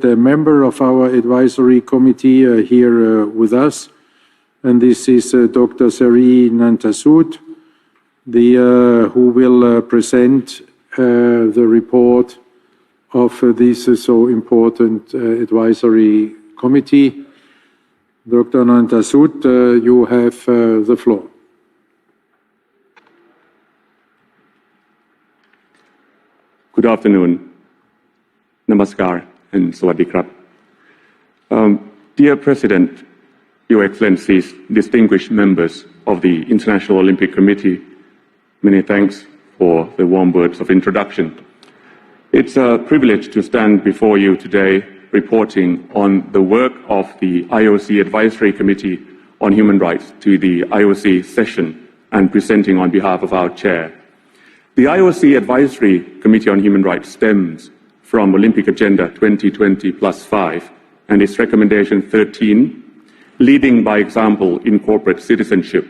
The member of our advisory committee here with us, and this is Dr.Seree Nonthasoot, who will present the report of this so important advisory committee. Dr. Nonthasoot, you have the floor. Good afternoon. Namaskar and Sawadee Krab. Dear President, Your Excellencies, distinguished members of the International Olympic Committee, many thanks for the warm words of introduction. It's a privilege to stand before you today reporting on the work of the IOC Advisory Committee on Human Rights to the IOC session and presenting on behalf of our chair. The IOC Advisory Committee on Human Rights stems from Olympic Agenda 2020+5 and its recommendation 13, leading by example in corporate citizenship,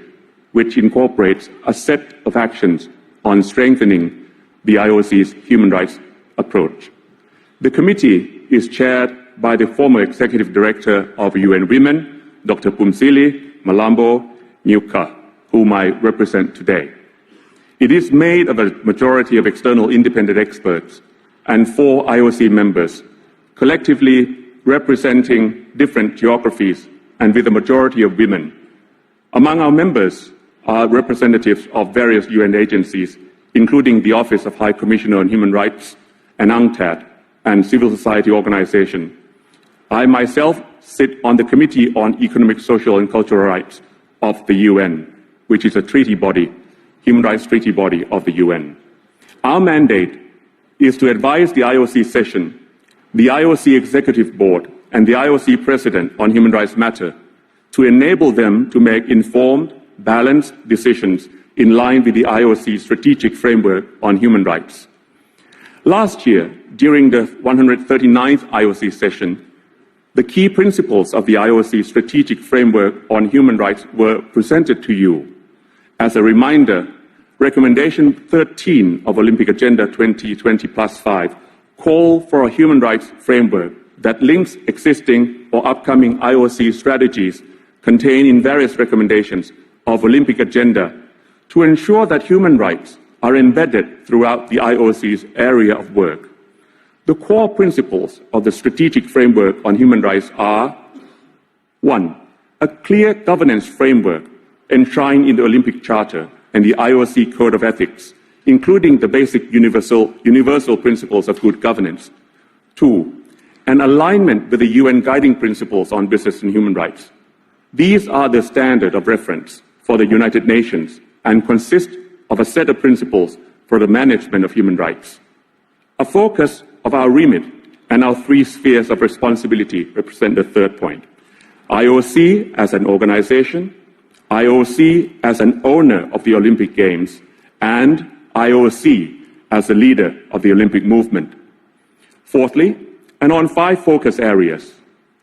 which incorporates a set of actions on strengthening the IOC's human rights approach. The committee is chaired by the former Executive Director of UN Women, Dr. Phumzile Mlambo Nyuka, whom I represent today. It is made of a majority of external independent experts and 4 IOC members, collectively representing different geographies and with a majority of women. Among our members are representatives of various UN agencies, including the Office of High Commissioner on Human Rights, and UNCTAD, and civil society organizations. I myself sit on the Committee on Economic, Social and Cultural Rights of the UN, which is a treaty body, human rights treaty body of the UN. Our mandate is to advise the IOC session, the IOC Executive Board, and the IOC President on human rights matter to enable them to make informed, balanced decisions in line with the IOC strategic framework on human rights. Last year, during the 139th IOC session, the key principles of the IOC strategic framework on human rights were presented to you. As a reminder, Recommendation 13 of Olympic Agenda 2020+5 call for a human rights framework that links existing or upcoming IOC strategies contained in various recommendations of Olympic Agenda to ensure that human rights are embedded throughout the IOC's area of work. The core principles of the strategic framework on human rights are: 1. A clear governance framework enshrined in the Olympic Charter and the IOC Code of Ethics, including the basic universal principles of good governance. 2. An alignment with the UN Guiding Principles on Business and Human Rights. These are the standard of reference for the United Nations and consist of a set of principles for the management of human rights. A focus of our remit and our 3 spheres of responsibility represent the third point. IOC as an organization, IOC as an owner of the Olympic Games, and IOC as a leader of the Olympic movement. Fourthly, and on 5 focus areas: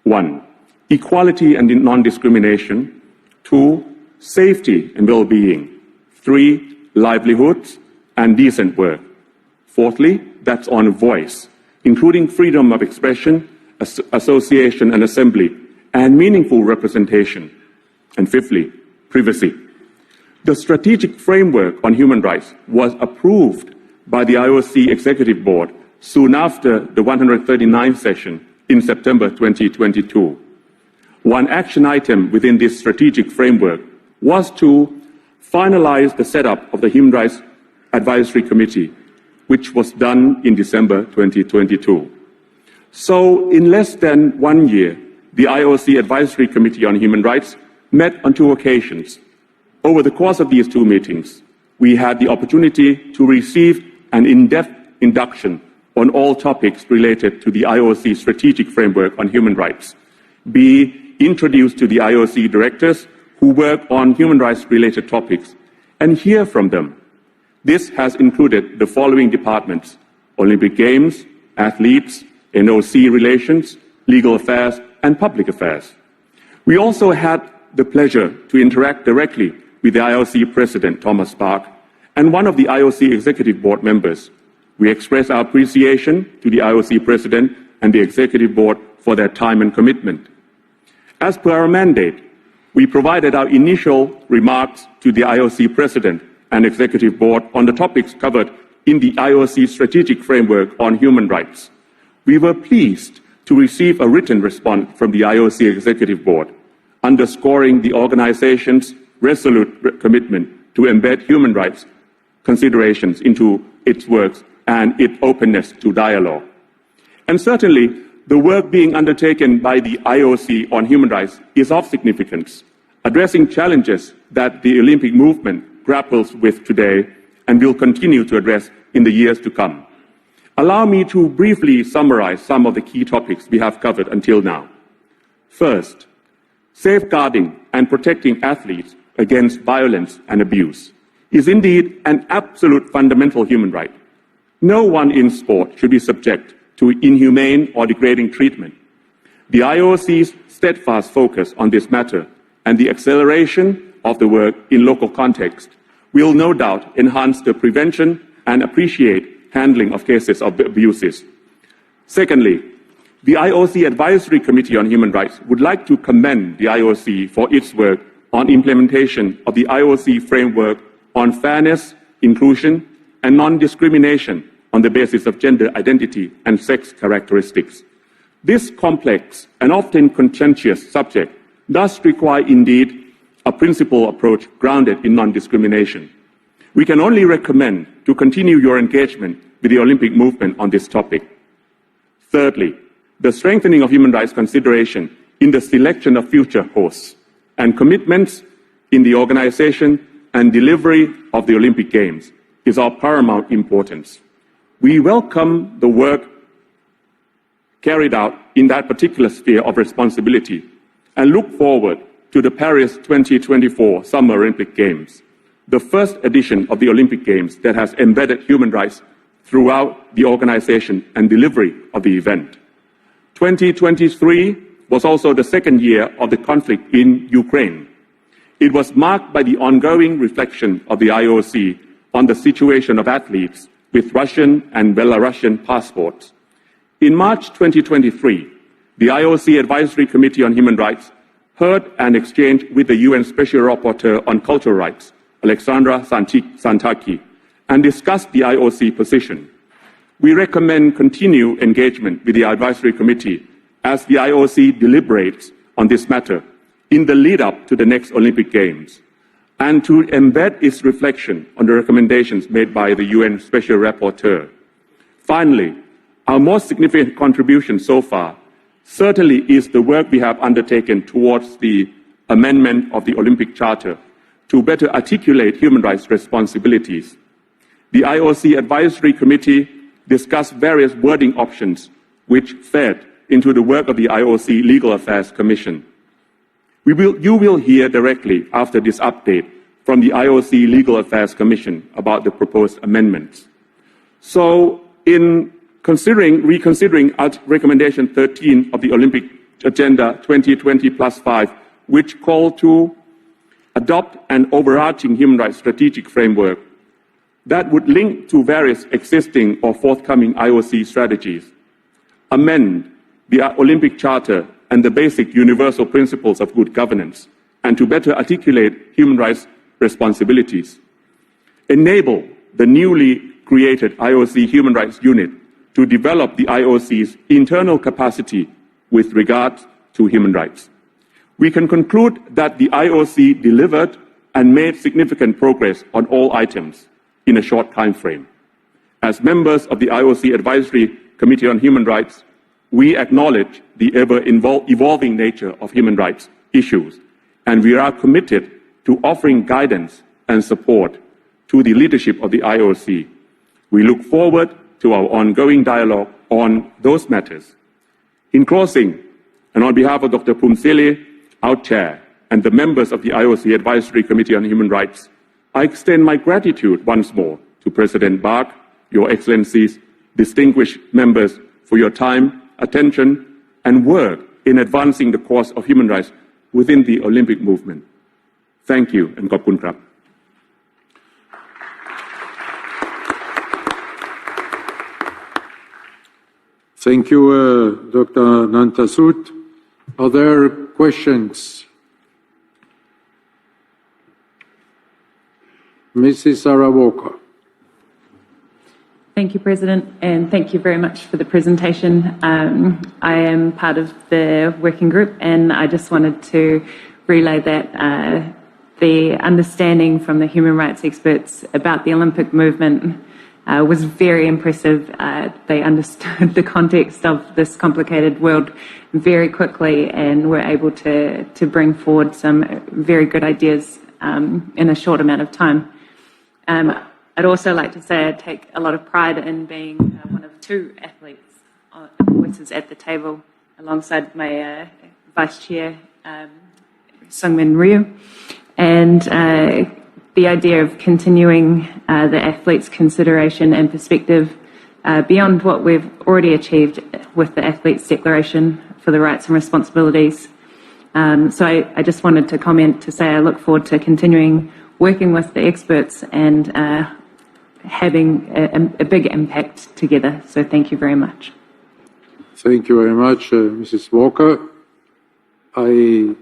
1. Equality and non-discrimination. 2. Safety and well-being. 3. Livelihoods and decent work. Fourthly, that's on voice, including freedom of expression, association and assembly, and meaningful representation. And fifthly, privacy. The strategic framework on human rights was approved by the IOC Executive Board soon after the 139th session in September 2022. One action item within this strategic framework was to finalize the setup of the Human Rights Advisory Committee, which was done in December 2022. So in less than 1 year, the IOC Advisory Committee on Human Rights met on 2 occasions. Over the course of these 2 meetings, we had the opportunity to receive an in-depth induction on all topics related to the IOC strategic framework on human rights, be introduced to the IOC directors who work on human rights-related topics, and hear from them. This has included the following departments: Olympic Games, athletes, NOC relations, legal affairs, and public affairs. We also had the pleasure to interact directly with the IOC President, Thomas Bach, and one of the IOC Executive Board members. We express our appreciation to the IOC President and the Executive Board for their time and commitment. As per our mandate, we provided our initial remarks to the IOC President and Executive Board on the topics covered in the IOC Strategic Framework on Human Rights. We were pleased to receive a written response from the IOC Executive Board, underscoring the organization's resolute commitment to embed human rights considerations into its works and its openness to dialogue. And certainly, the work being undertaken by the IOC on human rights is of significance, addressing challenges that the Olympic movement grapples with today and will continue to address in the years to come. Allow me to briefly summarize some of the key topics we have covered until now. First, safeguarding and protecting athletes against violence and abuse is indeed an absolute fundamental human right. No one in sport should be subject to inhumane or degrading treatment. The IOC's steadfast focus on this matter and the acceleration of the work in local context will no doubt enhance the prevention and appreciate handling of cases of abuses. Secondly, the IOC Advisory Committee on Human Rights would like to commend the IOC for its work on implementation of the IOC framework on fairness, inclusion, and non-discrimination on the basis of gender identity and sex characteristics. This complex and often contentious subject does require indeed a principled approach grounded in non-discrimination. We can only recommend to continue your engagement with the Olympic movement on this topic. Thirdly, the strengthening of human rights consideration in the selection of future hosts and commitments in the organization and delivery of the Olympic Games is of paramount importance. We welcome the work carried out in that particular sphere of responsibility and look forward to the Paris 2024 Summer Olympic Games, the first edition of the Olympic Games that has embedded human rights throughout the organization and delivery of the event. 2023 was also the second year of the conflict in Ukraine. It was marked by the ongoing reflection of the IOC on the situation of athletes with Russian and Belarusian passports. In March 2023, the IOC Advisory Committee on Human Rights heard an exchange with the UN Special Rapporteur on Cultural Rights, Alexandra Santaki, and discussed the IOC position. We recommend continued engagement with the Advisory Committee as the IOC deliberates on this matter in the lead-up to the next Olympic Games, and to embed its reflection on the recommendations made by the UN Special Rapporteur. Finally, our most significant contribution so far certainly is the work we have undertaken towards the amendment of the Olympic Charter to better articulate human rights responsibilities. The IOC Advisory Committee discussed various wording options which fed into the work of the IOC Legal Affairs Commission. You will hear directly after this update from the IOC Legal Affairs Commission about the proposed amendments. So, in reconsidering Recommendation 13 of the Olympic Agenda 2020+5, which called to adopt an overarching human rights strategic framework that would link to various existing or forthcoming IOC strategies, amend the Olympic Charter and the basic universal principles of good governance, and to better articulate human rights responsibilities, enable the newly created IOC Human Rights Unit to develop the IOC's internal capacity with regard to human rights. We can conclude that the IOC delivered and made significant progress on all items in a short time frame. As members of the IOC Advisory Committee on Human Rights, we acknowledge the ever-evolving nature of human rights issues, and we are committed to offering guidance and support to the leadership of the IOC. We look forward to our ongoing dialogue on those matters. In closing, and on behalf of Dr. Phumzile, our chair, and the members of the IOC Advisory Committee on Human Rights, I extend my gratitude once more to President Bach, Your Excellencies, distinguished members, for your time, attention, and work in advancing the cause of human rights within the Olympic movement. Thank you, and ขอบคุณครับ Thank Thank you, Dr. Nonthasoot. Are there questions? Mrs. Sarah Walker. Thank you, President, and thank you very much for the presentation. I am part of the working group, and I just wanted to relay that the understanding from the human rights experts about the Olympic movement was very impressive. They understood the context of this complicated world very quickly and were able to bring forward some very good ideas in a short amount of time. I'd also like to say I take a lot of pride in being one of two athletes, voices at the table, alongside my Vice Chair, Sungmin Ryu, and the idea of continuing the athletes' consideration and perspective beyond what we've already achieved with the Athletes' Declaration for the Rights and Responsibilities. So I just wanted to comment to say I look forward to continuing working with the experts and having a big impact together. So thank you very much. Thank you very much, Mrs. Walker. I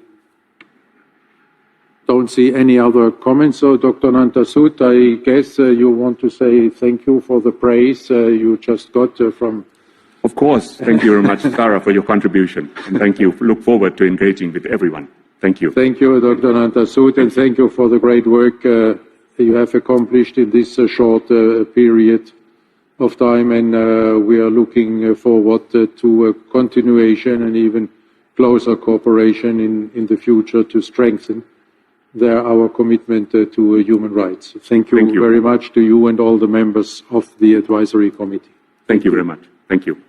don't see any other comments. So, Dr. Nonthasoot, I guess you want to say thank you for the praise you just got from... Of course. Thank you very much, Sarah, for your contribution. And thank you. Look forward to engaging with everyone. Thank you. Thank you, Dr. Nonthasoot, and thank you for the great work you have accomplished in this short period of time. And we are looking forward to a continuation and even closer cooperation in the future to strengthen our commitment to human rights. Thank you very much to you and all the members of the Advisory Committee. Thank you very much. Thank you.